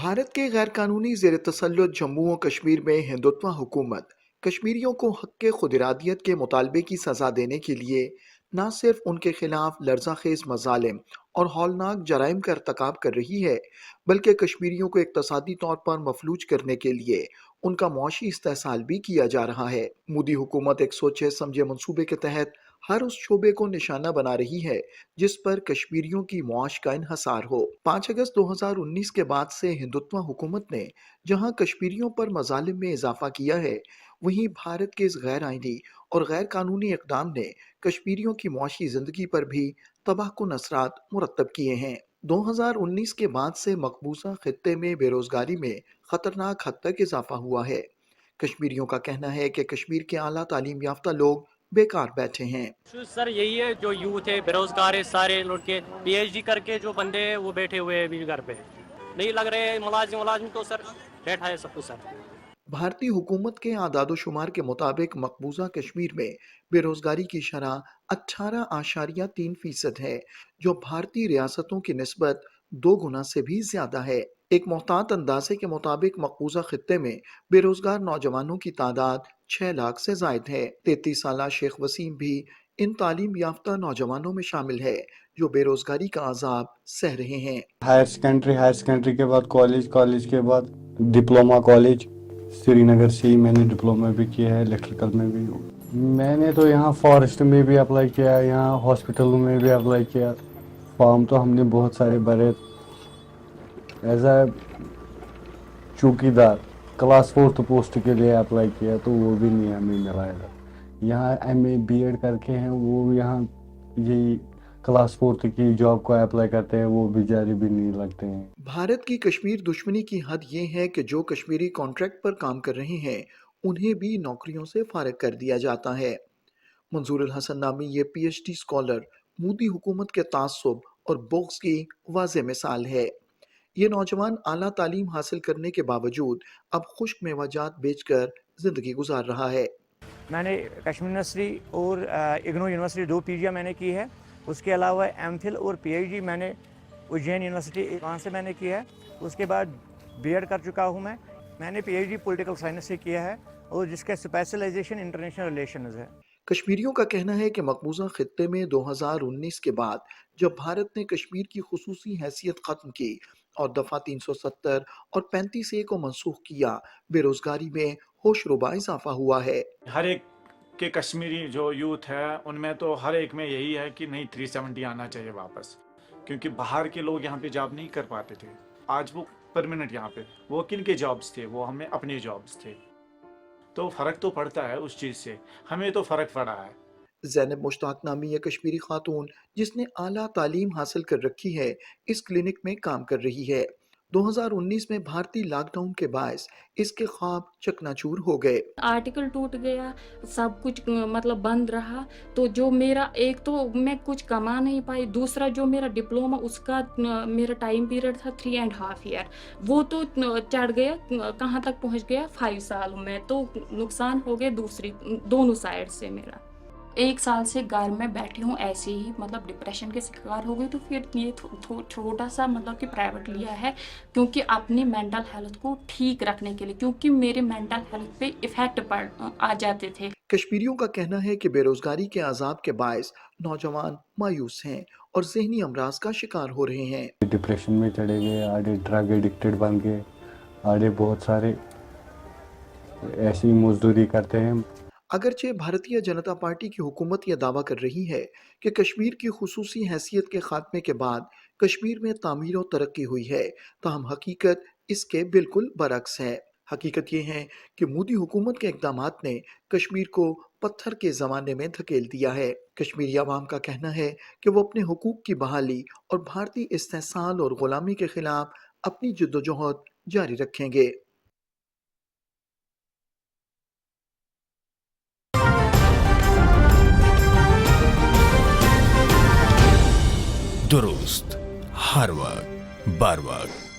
भारत के गैर कानूनी जेर तसल्लुत जम्मू और कश्मीर में हिंदुत्व हुकूमत कश्मीरियों को हक़ खुदरादियत के मुतालबे की सज़ा देने के लिए न सिर्फ उनके खिलाफ लर्ज़ाखेज़ मज़ालिम और हौलनाक जराइम का irतकाब कर रही है, बल्कि कश्मीरियों को इक़्तिसादी तौर पर मफलूज करने के लिए उनका मुआशी इस्तेहसाल भी किया जा रहा है। मोदी हुकूमत एक सोचे समझे मंसूबे के तहत हर उस शोबे को निशाना बना रही है जिस पर कश्मीरियों की मौश का इन्हसार हो। 5 अगस्त 2019 के बाद से हिंदुत्व हुकूमत ने जहां कश्मीरियों पर मजालिम में इजाफा किया है, वहीं भारत के इस गैर आइनी और गैर कानूनी इकदाम ने कश्मीरियों की मुआशी जिंदगी पर भी तबाहकुन असरात मुरतब किए हैं। 2019 के बाद से मकबूजा खित्ते में बेरोजगारी में खतरनाक हद तक इजाफा हुआ है। कश्मीरियों का कहना है कि कश्मीर के आला तालीम याफ्ता लोग बेकार बैठे हैं। सर यही है, जो यूथ है बेरोजगार है, सारे लड़के पीएचडी करके जो बंदे हैं वो बैठे हुए हैं अभी घर पे, नहीं लग रहे मुलाजिम तो सर बैठा है सब कुछ सर। भारतीय हुकूमत के आदादोशुमार के मुताबिक मकबूजा कश्मीर में बेरोजगारी की शरह 18.3% है, जो भारतीय रियासतों की निस्बत 2 गुना से भी ज्यादा है। एक मोहतात अंदाजे के मुताबिक मकबूजा खित्ते में बेरोजगार नौजवानों की तादाद 6 लाख से जायद है। 33 साल शेख वसीम भी इन तालीम याफ्ता नौजवानों में शामिल है जो बेरोजगारी का अजाब सह रहे हैं। हायर सेकेंडरी के बाद कॉलेज, कॉलेज के बाद डिप्लोमा कॉलेज, श्रीनगर से ही मैंने डिप्लोमा भी किया है, इलेक्ट्रिकल में भी। मैंने तो यहाँ फॉरेस्ट में भी अप्लाई किया, यहाँ हॉस्पिटलों में भी अप्लाई किया, फॉर्म तो हमने बहुत सारे भरे। एज अ चौकीदार क्लास 4 पोस्ट के लिए अप्लाई किया तो वो भी नहीं हमें मिला है। यहाँ MA BEd करके हैं वो यहाँ यही क्लास 4 की जॉब को अप्लाई करते हैं, वो भी जारी भी नहीं लगते हैं। भारत की कश्मीर दुश्मनी की हद ये है कि जो कश्मीरी कॉन्ट्रैक्ट पर काम कर रहे हैं उन्हें भी नौकरियों से फारिग कर दिया जाता है। मंजूर अल हसन नामी ये PhD स्कॉलर मोदी हुकूमत के तासुब और बुग़्ज़ की वाज़ेह मिसाल है। ये नौजवान आला तालीम हासिल करने के बावजूद अब खुश्क मेवाजात बेचकर जिंदगी गुजार रहा है। मैंने कश्मीर यूनिवर्सिटी और इग्नू यूनिवर्सिटी 2 PGI मैंने की है। उसके अलावा MPhil और PhD मैंने उज्जैन यूनिवर्सिटी वहाँ से मैंने किया है। उसके बाद BEd कर चुका हूँ मैंने PhD पॉलिटिकल साइंस से किया है और जिसका स्पेशलाइजेशन इंटरनेशनल रिलेशंस है। कश्मीरियों का कहना है कि मकबूजा खित्ते में 2019 के बाद जब भारत ने कश्मीर की खुसूसी हैसियत खत्म की और दफा 370 और 35A को मनसूख किया, बेरोजगारी में होशरुबा इजाफा हुआ है। हर एक के कश्मीरी जो यूथ है उनमें तो हर एक में यही है कि नहीं 370 आना चाहिए वापस, क्योंकि बाहर के लोग यहाँ पे जॉब नहीं कर पाते थे। आज वो परमानेंट यहाँ पे, वो किन के जॉब्स थे, वो हमें अपने जॉब्स थे, तो फ़र्क तो पड़ता है उस चीज़ से, हमें तो फ़र्क पड़ा है। ज़ैनब मुश्ताक नामी ये कश्मीरी खातून जिसने आला तालीम हासिल कर रखी है, इस क्लिनिक में काम कर रही है। 2019 में भारतीय लॉकडाउन के बायस इसके ख्वाब चकनाचूर हो गए। आर्टिकल टूट गया, सब कुछ मतलब बंद रहा, तो जो मेरा एक तो मैं कुछ कमा नहीं पाई, दूसरा जो मेरा डिप्लोमा उसका मेरा टाइम पीरियड था 3.5 ईयर, वो तो चढ़ गया, कहाँ तक पहुँच गया 5 साल में, तो नुकसान हो गया दोनों साइड से मेरा। 1 साल से घर में बैठी हूँ ऐसे ही, मतलब डिप्रेशन के शिकार हो गई, तो फिर ये छोटा सा मतलब कि प्राइवेट लिया है क्योंकि अपनी मेंटल हेल्थ को ठीक रखने के लिए, क्योंकि मेरे मेंटल हेल्थ पे इफेक्ट आ जाते थे। कश्मीरियों का कहना है कि बेरोजगारी के अजाब के बायस नौजवान मायूस हैं और ज़हनी अमराज का शिकार हो रहे हैं। डिप्रेशन में चले गए, आधे ड्रग एडिक्टेड बन गए, आधे बहुत सारे ऐसी मजदूरी करते हैं। अगरचे भारतीय जनता पार्टी की हुकूमत यह दावा कर रही है कि कश्मीर की खुसूसी हैसियत के खात्मे के बाद कश्मीर में तामीर और तरक्की हुई है, ताहम हकीकत इसके बिल्कुल बरक्स है। हकीकत ये है कि मोदी हुकूमत के इक़दामात ने कश्मीर को पत्थर के ज़माने में धकेल दिया है। कश्मीरी अवाम का कहना है कि वो अपने हुकूक की बहाली और भारतीय इस्तेहसाल और ग़ुलामी के खिलाफ अपनी जद्दोजहद जारी रखेंगे। दुरुस्त हर वक्त बार वक्त